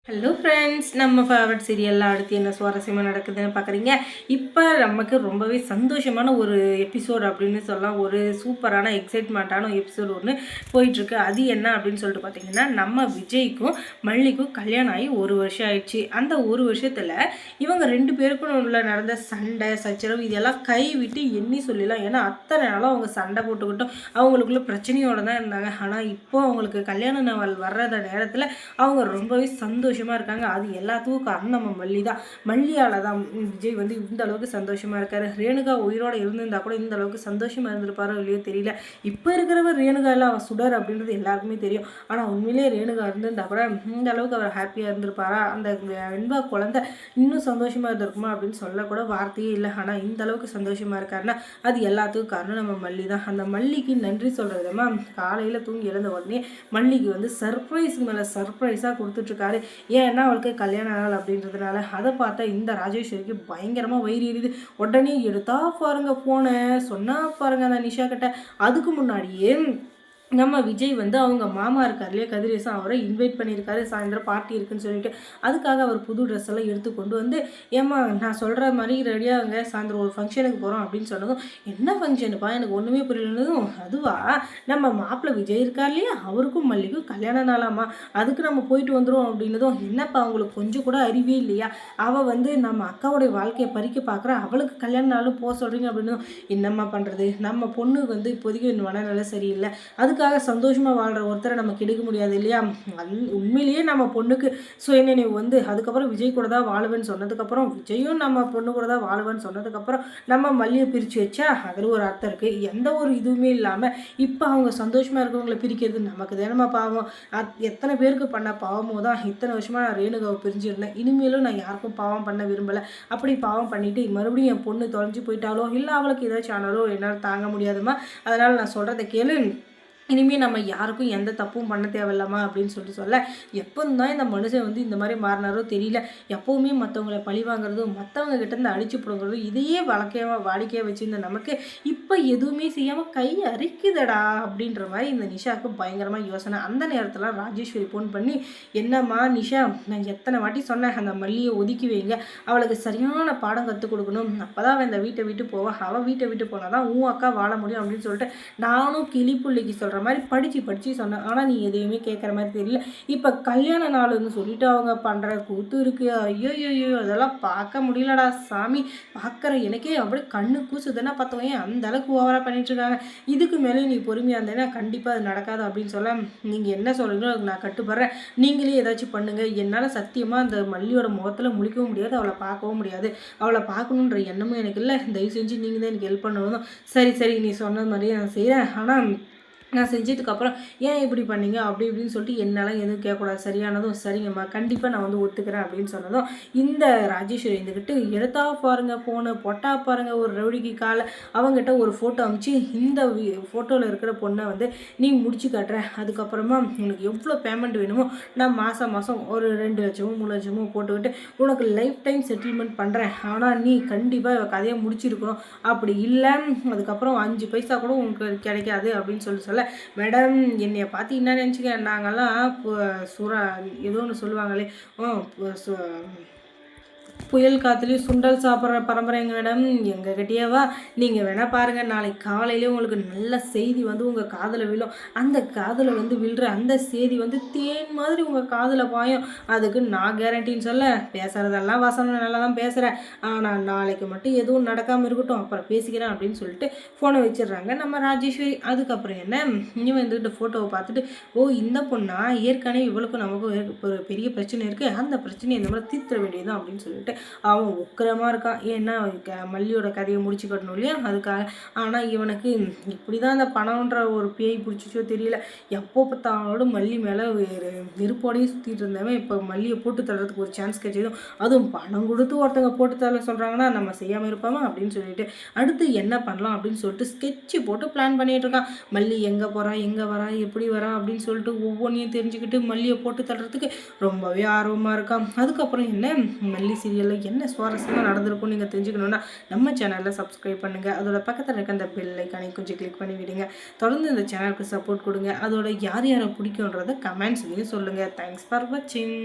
Hello friends, நம்ம favourite சீரியலில் அடுத்து என்ன சுவாரஸ்யமாக நடக்குதுன்னு பார்க்குறீங்க. இப்போ நமக்கு ரொம்பவே சந்தோஷமான ஒரு எபிசோட் அப்படின்னு சொல்லலாம். ஒரு சூப்பரான எக்ஸைட்மெண்ட்டான எபிசோட் ஒன்று போயிட்டுருக்கு. அது என்ன அப்படின்னு சொல்லிட்டு பார்த்தீங்கன்னா, நம்ம விஜய்க்கும் மல்லிக்கும் கல்யாணம் ஆகி 1 வருஷம் ஆயிடுச்சு. அந்த 1 வருஷத்தில் இவங்க 2 பேருக்கும் உள்ள நடந்த சண்டை சச்சரவு இதெல்லாம் கைவிட்டு எண்ணி சொல்லிடலாம். ஏன்னா அத்தனை நாளும் அவங்க சண்டை போட்டுக்கிட்டோம், அவங்களுக்குள்ள பிரச்சனையோடு தான் இருந்தாங்க. ஆனால் இப்போ அவங்களுக்கு கல்யாண நாள் வர்றத நேரத்தில் அவங்க ரொம்பவே சந்தோஷமாக இருக்காங்க. அது எல்லாத்துக்கும் காரணம் நம்ம மல்லி தான். மல்லியால் தான் விஜய் வந்து இந்த அளவுக்கு சந்தோஷமாக இருக்காரு. ரேணுகா உயிரோடு இருந்திருந்தா கூட இந்த அளவுக்கு சந்தோஷமாக இருந்திருப்பாரோ இல்லையோ தெரியல. இப்போ இருக்கிறவர் ரேணுகா எல்லாம் அவர் சுடர் அப்படின்றது எல்லாருக்குமே தெரியும். ஆனால் உண்மையிலேயே ரேணுகா இருந்திருந்தா கூட இந்த அளவுக்கு அவர் ஹாப்பியாக இருந்திருப்பாரா, அந்த வெண்பா குழந்தை இன்னும் சந்தோஷமாக இருந்திருக்குமா அப்படின்னு சொல்லக்கூட வார்த்தையே இல்லை. ஆனால் இந்த அளவுக்கு சந்தோஷமாக இருக்காருன்னா அது எல்லாத்துக்கும் காரணம் நம்ம மல்லி தான். அந்த மல்லிக்கு நன்றி சொல்கிற விதமாக காலையில் தூங்கி எழுந்த உடனே மல்லிக்கு வந்து சர்ப்ரைஸ் மேலே சர்ப்ரைஸாக கொடுத்துட்ருக்காரு. ஏன்னா அவளுக்கு கல்யாண நாள் அப்படின்றதுனால. அதை பார்த்தா இந்த ராஜேஸ்வரிக்கு பயங்கரமாக வயிறு எரியுது. உடனே எடுத்தா பாருங்க போனேன் சொன்னா பாருங்க அந்த நிஷா கிட்ட. அதுக்கு முன்னாடியே நம்ம விஜய் வந்து அவங்க மாமா இருக்கார் இல்லையா கதிரேசன், அவரை இன்வைட் பண்ணியிருக்காரு. சாயந்தரம் பார்ட்டி இருக்குன்னு சொல்லிட்டு அதுக்காக அவர் புது ட்ரெஸ் எல்லாம் எடுத்து கொண்டு வந்து, ஏம்மா நான் சொல்கிற மாதிரி ரெடியாகுங்க, சாயந்தரம் ஒரு ஃபங்க்ஷனுக்கு போகிறோம் அப்படின்னு சொன்னதும், என்ன ஃபங்க்ஷனுப்பா எனக்கு ஒன்றுமே புரியலன்னதும், அதுவா நம்ம மாப்பிள்ளை விஜய் இருக்கார் இல்லையா அவருக்கும் மல்லிக்கும் கல்யாண நாளாமா, அதுக்கு நம்ம போயிட்டு வந்துடும் அப்படின்னதும், என்னப்பா அவங்களுக்கு கொஞ்சம் கூட அறிவே இல்லையா, அவள் வந்து நம்ம அக்காவுடைய வாழ்க்கையை பறிக்க பார்க்குறா, அவளுக்கு கல்யாண நாளும் போக சொல்கிறீங்க அப்படின்னதும், என்னம்மா பண்ணுறது, நம்ம பொண்ணு வந்து இப்போதைக்கு மனநிலை சரியில்லை, அதுக்காக சந்தோஷமாக வாழ்கிற ஒருத்தரை நம்ம கெடுக்க முடியாது இல்லையா. உண்மையிலேயே நம்ம பொண்ணுக்கு சுயநினைவு வந்து அதுக்கப்புறம் விஜய் கூட தான் வாழுவேன்னு சொன்னதுக்கப்புறம், விஜயும் நம்ம பொண்ணு கூட தான் வாழுவேன்னு சொன்னதுக்கப்புறம் நம்ம மல்லியை பிரித்து வச்சா அதில் ஒரு அர்த்தம் இருக்குது. எந்த ஒரு இதுவுமே இல்லாமல் இப்போ அவங்க சந்தோஷமாக இருக்கிறவங்கள பிரிக்கிறது நமக்கு தானம்மா பாவம். எத்தனை பேருக்கு பண்ண பாவமோ தான் இத்தனை வருஷமாக நான் ரேணுகாவை பிரிஞ்சிருந்தேன். இனிமேலும் நான் யாருக்கும் பாவம் பண்ண விரும்பலை. அப்படி பாவம் பண்ணிவிட்டு மறுபடியும் என் பொண்ணு தொலைஞ்சு போயிட்டாலோ இல்லை அவளுக்கு ஏதாச்சும் ஆனாலோ என்னால் தாங்க முடியாதுமா, அதனால் நான் சொல்கிறத கேளு, இனிமேல் நம்ம யாருக்கும் எந்த தப்பும் பண்ண தேவையில்லாமா அப்படின்னு சொல்ல, எப்போதும் தான் இந்த மனுஷன் வந்து இந்த மாதிரி மாறினாரோ தெரியல. எப்போவுமே மற்றவங்களை பழி வாங்குறதும் மற்றவங்க கிட்டேருந்து அடிச்சு போடுங்கிறதும் இதையே வாடிக்கையாக வச்சுருந்த நமக்கு இப்போ எதுவுமே செய்யாமல் கை அரிக்குதடா அப்படின்ற மாதிரி இந்த நிஷாவுக்கு பயங்கரமாக யோசனை. அந்த நேரத்தில் ராஜேஸ்வரி ஃபோன் பண்ணி, என்னம்மா நிஷா, நான் எத்தனை வாட்டி சொன்னேன் அந்த மல்லியை ஒதுக்கி வைங்க, அவளுக்கு சரியான பாடம் கற்றுக் கொடுக்கணும், அப்போ தான் அவன் இந்த வீட்டை விட்டு போவான், அவள் வீட்டை விட்டு போனால் தான் உன் அக்கா வாழ முடியும் அப்படின்னு சொல்லிட்டு நானும் கிளிப்புள்ளிக்கு சொல்கிறேன் மாதிரி படித்து சொன்னேன். ஆனால் நீ எதையுமே கேட்குற மாதிரி தெரியல. இப்போ கல்யாண நாளுன்னு சொல்லிட்டு அவங்க பண்ணுற கூத்து இருக்குது. ஐயோ அதெல்லாம் பார்க்க முடியலடா சாமி. பார்க்குற எனக்கே அப்படியே கண்ணு கூசுதுன்னா பார்த்தவங்க அந்த அளவுக்கு ஓவராக பண்ணிட்டுருக்காங்க. இதுக்கு மேலே நீ பொறுமையாக இருந்தேன்னா கண்டிப்பாக அது நடக்காது அப்படின்னு சொல்ல, நீங்கள் என்ன சொல்கிறீங்களோ அதுக்கு நான் கட்டுப்படுறேன், நீங்களே ஏதாச்சும் பண்ணுங்கள். என்னால் சத்தியமாக அந்த மல்லியோட முகத்தில் முழிக்கவும் முடியாது, அவளை பார்க்கவும் முடியாது, அவளை பார்க்கணுன்ற எண்ணமும் எனக்கு இல்லை. தயவு செஞ்சு நீங்கள் தான் எனக்கு ஹெல்ப் பண்ணணும். சரி நீ சொன்னது மாதிரியே நான் செய்கிறேன், ஆனால் நான் செஞ்சதுக்கப்புறம் ஏன் இப்படி பண்ணீங்க அப்படி இப்படின்னு சொல்லிட்டு என்னால் எதுவும் கேட்கக்கூடாது. சரியானதும் சரிங்கம்மா கண்டிப்பாக நான் வந்து ஒத்துக்கிறேன் அப்படின்னு சொன்னதும், இந்த ராஜேஸ்வரி இருந்துக்கிட்டு எடுத்தா பாருங்க ஃபோனு, பொட்டா பாருங்க ஒரு ரவுடிக்கு காலை, அவங்ககிட்ட ஒரு ஃபோட்டோ அனுப்பிச்சு, இந்த ஃபோட்டோவில் இருக்கிற பொண்ணை வந்து நீ முடிச்சு காட்டுற, அதுக்கப்புறமா உனக்கு எவ்வளோ பேமெண்ட் வேணுமோ நான் மாதம் ஒரு 2 லட்சமோ 3 லட்சமோ போட்டுக்கிட்டு உனக்கு லைஃப் டைம் செட்டில்மெண்ட் பண்ணுறேன், ஆனால் நீ கண்டிப்பாக கதையை முடிச்சிருக்கணும், அப்படி இல்லை அதுக்கப்புறம் 5 பைசா கூட உனக்கு கிடைக்காது அப்படின்னு சொல்ல, மேடம் என்னைய பார்த்து என்ன நினச்சிக்க, நாங்கள்லாம் ஏதோ ஒன்று சொல்லுவாங்களே, புயல் காற்றுலேயும் சுண்டல் சாப்பிட்ற பரம்பரைங்க மேடம், எங்கள் கிட்டேவா நீங்கள் வேணால் பாருங்கள், நாளைக்கு காலையிலே உங்களுக்கு நல்ல செய்தி வந்து உங்கள் காதில் விழும், அந்த காதில் வந்து விழுற அந்த செய்தி வந்து தேன் மாதிரி உங்கள் காதில் பாயும், அதுக்கு நான் கேரண்டின்னு சொல்ல, பேசுகிறதெல்லாம் வசனம் நல்லா தான் பேசுகிறேன், ஆனால் நாளைக்கு மட்டும் எதுவும் நடக்காமல் இருக்கட்டும், அப்புறம் பேசிக்கிறேன் அப்படின்னு சொல்லிட்டு ஃபோனை வச்சிடுறாங்க நம்ம ராஜேஸ்வரி. அதுக்கப்புறம் என்ன, இனி வந்துட்டு ஃபோட்டோவை பார்த்துட்டு, ஓ இந்த பொண்ணா, ஏற்கனவே இவளுக்கும் நமக்கும் ஒரு பெரிய பிரச்சனை இருக்குது, அந்த பிரச்சனையை இந்த மாதிரி தீர்த்துற வேண்டியதுதான் அப்படின்னு சொல்லிட்டு அவன் உக்கிரமாக இருக்கான். ஏன்னா மல்லியோட கதையை முடிச்சு கட்டணும் இல்லையா அதுக்காக. ஆனால் இவனுக்கு இப்படி தான் அந்த பணம்ன்ற ஒரு பேய் பிடிச்சிச்சோ தெரியல, எப்போ பார்த்தாலும் மல்லி மேலே நெருப்போடையும் சுற்றிட்டு இருந்தவன் இப்போ மல்லியை போட்டு தள்ளுறதுக்கு ஒரு சான்ஸ் கிடைச்சதும், அதுவும் பணம் கொடுத்து ஒருத்தங்க போட்டு தள்ள சொல்கிறாங்கன்னா நம்ம செய்யாமல் இருப்போமா அப்படின்னு சொல்லிட்டு அடுத்து என்ன பண்ணலாம் அப்படின்னு சொல்லிட்டு ஸ்கெட்சு போட்டு பிளான் பண்ணிகிட்டு இருக்கான். மல்லி எங்கே போகிறா, எங்கே வரா, எப்படி வரா அப்படின்னு சொல்லிட்டு ஒவ்வொன்றையும் தெரிஞ்சுக்கிட்டு மல்லியை போட்டு தள்ளுறதுக்கு ரொம்பவே ஆர்வமாக இருக்கான். அதுக்கப்புறம் என்ன, மல்லி சீரியல் என்ன சுவாரஸ்யமாக நடந்திருக்கும் நீங்கள் தெரிஞ்சுக்கணுன்னா நம்ம சேனலில் சப்ஸ்கிரைப் பண்ணுங்கள். அதோட பக்கத்தில் இருக்க அந்த பெல் ஐக்கானை கொஞ்சம் கிளிக் பண்ணி விடுங்க. தொடர்ந்து இந்த சேனலுக்கு சப்போர்ட் கொடுங்க. அதோட யார் யாரை பிடிக்குன்றதை கமெண்ட்ஸ்லையும் சொல்லுங்கள். தேங்க்ஸ் ஃபார் வாட்சிங்.